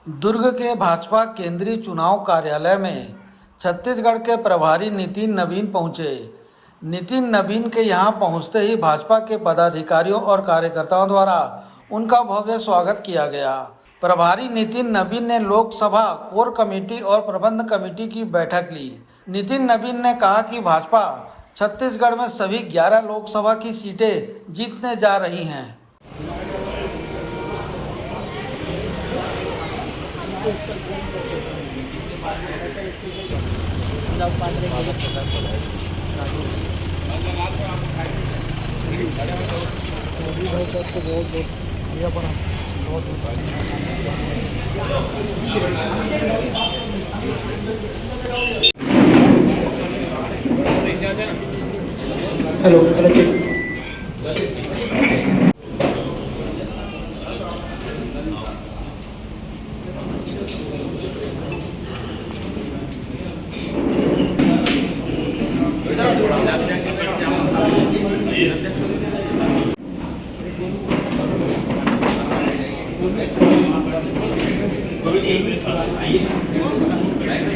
दुर्ग के भाजपा केंद्रीय चुनाव कार्यालय में छत्तीसगढ़ के प्रभारी नितिन नवीन पहुंचे। नितिन नवीन के यहां पहुंचते ही भाजपा के पदाधिकारियों और कार्यकर्ताओं द्वारा उनका भव्य स्वागत किया गया। प्रभारी नितिन नवीन ने लोकसभा कोर कमेटी और प्रबंध कमेटी की बैठक ली। नितिन नवीन ने कहा कि भाजपा छत्तीसगढ़ में सभी 11 लोकसभा की सीटें जीतने जा रही हैं। हेलो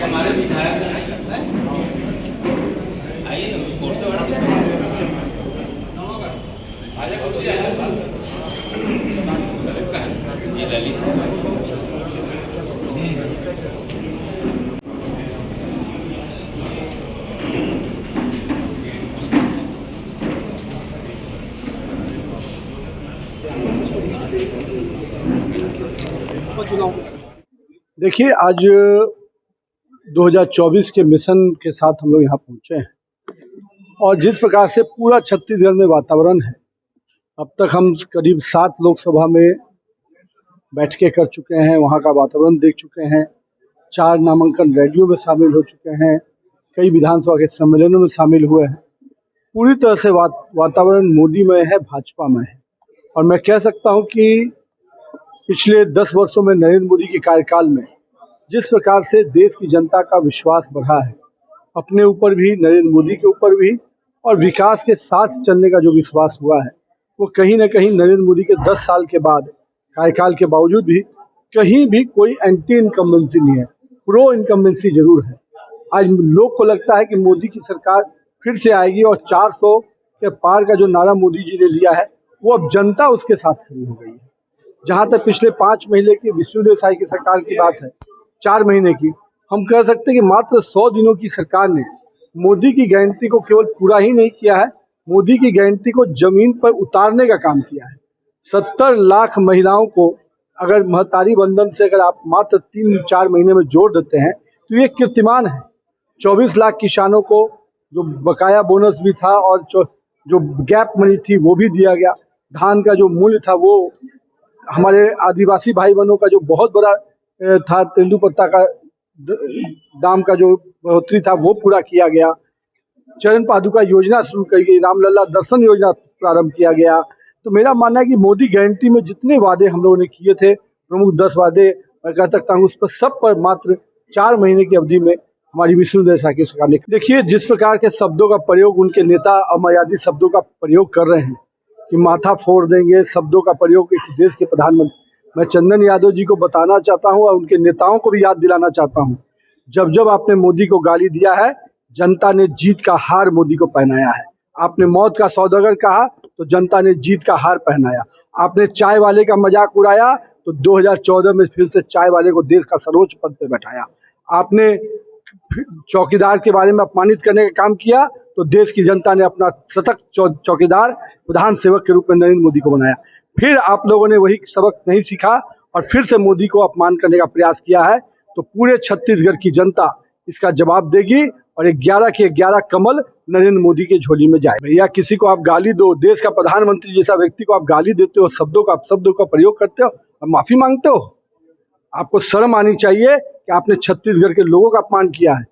हमारे विधायक आइए ना कोर्ट से बड़ा देखिए, आज 2024 के मिशन के साथ हम लोग यहाँ पहुँचे हैं और जिस प्रकार से पूरा छत्तीसगढ़ में वातावरण है, अब तक हम करीब 7 लोकसभा में बैठकें कर चुके हैं, वहाँ का वातावरण देख चुके हैं, 4 नामांकन रैलियों में शामिल हो चुके हैं, कई विधानसभा के सम्मेलनों में शामिल हुए हैं। पूरी तरह से वातावरण मोदी में है, भाजपा में है। और मैं कह सकता हूँ कि पिछले 10 वर्षों में नरेंद्र मोदी के कार्यकाल में जिस प्रकार से देश की जनता का विश्वास बढ़ा है, अपने ऊपर भी, नरेंद्र मोदी के ऊपर भी, और विकास के साथ चलने का जो विश्वास हुआ है, वो कहीं न कहीं नरेंद्र मोदी के 10 साल के बाद कार्यकाल के बावजूद भी कहीं भी कोई एंटी इनकम्बेंसी नहीं है, प्रो इनकम्बेंसी जरूर है। आज लोग को लगता है कि मोदी की सरकार फिर से आएगी और 400 के पार का जो नारा मोदी जी ने लिया है, वो अब जनता उसके साथ खड़ी हो गई है। जहाँ तक पिछले 5 महीने की विष्णुदेव साय की सरकार की बात है, 4 महीने की, हम कह सकते हैं कि मात्र 100 दिनों की सरकार ने मोदी की गारंटी को केवल पूरा ही नहीं किया है, मोदी की गारंटी को जमीन पर उतारने का काम किया है। 70 लाख महिलाओं को अगर महतारी बंधन से अगर आप मात्र 3-4 महीने में जोड़ देते हैं तो ये कीर्तिमान है। 24 लाख किसानों को जो बकाया बोनस भी था और जो गैप मनी थी वो भी दिया गया। धान का जो मूल्य था वो हमारे आदिवासी भाई बहनों का जो बहुत बड़ा था, तेंदुपत्ता का दाम का जो बढ़ोतरी था वो पूरा किया गया। चरण पादुका योजना शुरू की गई, रामलला दर्शन योजना प्रारंभ किया गया। तो मेरा मानना है कि मोदी गारंटी में जितने वादे हम लोगों ने किए थे, प्रमुख 10 वादे मैं कह सकता हूँ, उस पर सब पर मात्र 4 महीने की अवधि में हमारी विष्णुदेव साय की सरकार ने। देखिए, जिस प्रकार के शब्दों का प्रयोग उनके नेता अमर्यादित शब्दों का प्रयोग कर रहे हैं कि माथा फोड़ देंगे, शब्दों का प्रयोग एक देश के प्रधानमंत्री, मैं चंदन यादव जी को बताना चाहता हूं और उनके नेताओं को भी याद दिलाना चाहता हूं, जब जब आपने मोदी को गाली दिया है, जनता ने जीत का हार मोदी को पहनाया है। आपने मौत का सौदागर कहा तो जनता ने जीत का हार पहनाया। आपने चाय वाले का मजाक उड़ाया तो 2014 में फिर से चाय वाले को देश का सर्वोच्च पद पे बैठाया। आपने चौकीदार के बारे में अपमानित करने का काम किया तो देश की जनता ने अपना सशक्त चौकीदार प्रधान सेवक के रूप में नरेंद्र मोदी को बनाया। फिर आप लोगों ने वही सबक नहीं सीखा और फिर से मोदी को अपमान करने का प्रयास किया है। तो पूरे छत्तीसगढ़ की जनता इसका जवाब देगी और 11 के 11 कमल नरेंद्र मोदी के झोली में जाए। भैया, किसी को आप गाली दो, देश का प्रधानमंत्री जैसा व्यक्ति को आप गाली देते हो, शब्दों का प्रयोग करते हो और माफी मांगते हो। आपको शर्म आनी चाहिए कि आपने छत्तीसगढ़ के लोगों का अपमान किया है।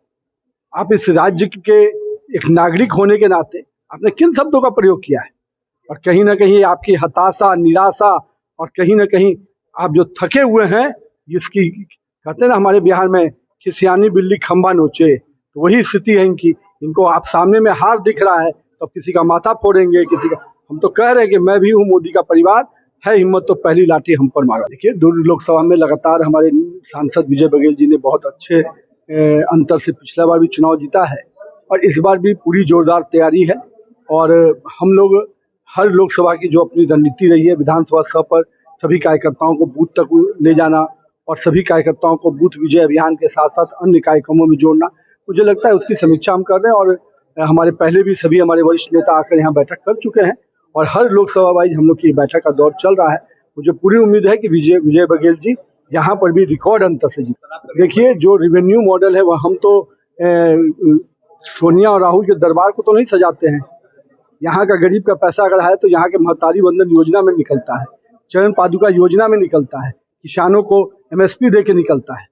आप इस राज्य के एक नागरिक होने के नाते आपने किन शब्दों का प्रयोग किया है, और कहीं ना कहीं आपकी हताशा, निराशा और कहीं ना कहीं आप जो थके हुए हैं, जिसकी कहते हैं ना हमारे बिहार में, खिसियानी बिल्ली खंबा नोचे, तो वही स्थिति है इनकी। इनको आप सामने में हार दिख रहा है तो किसी का माथा फोड़ेंगे, किसी का। हम तो कह रहे हैं कि मैं भी हूँ मोदी का परिवार, है हिम्मत तो पहली लाठी हम पर मारा। देखिए, दुर्ग लोकसभा में लगातार हमारे सांसद विजय बघेल जी ने बहुत अच्छे अंतर से पिछला बार भी चुनाव जीता है और इस बार भी पूरी जोरदार तैयारी है। और हम लोग हर लोकसभा की जो अपनी रणनीति रही है, विधानसभा स्तर पर सभी कार्यकर्ताओं को बूथ तक ले जाना और सभी कार्यकर्ताओं को बूथ विजय अभियान के साथ साथ अन्य कार्यक्रमों में जोड़ना, मुझे लगता है उसकी समीक्षा हम कर रहे हैं। और हमारे पहले भी सभी हमारे वरिष्ठ नेता आकर यहाँ बैठक कर चुके हैं और हर लोकसभा वाइज हम लोग की बैठक का दौर चल रहा है। मुझे पूरी उम्मीद है कि विजय बघेल जी यहाँ पर भी रिकॉर्ड अंतर से जीत। देखिए, जो रेवेन्यू मॉडल है वह हम तो सोनिया और राहुल के दरबार को तो नहीं सजाते हैं। यहाँ का गरीब का पैसा अगर है तो यहाँ के महतारी बंधन योजना में निकलता है, चरण पादुका योजना में निकलता है, किसानों को MSP दे के निकलता है।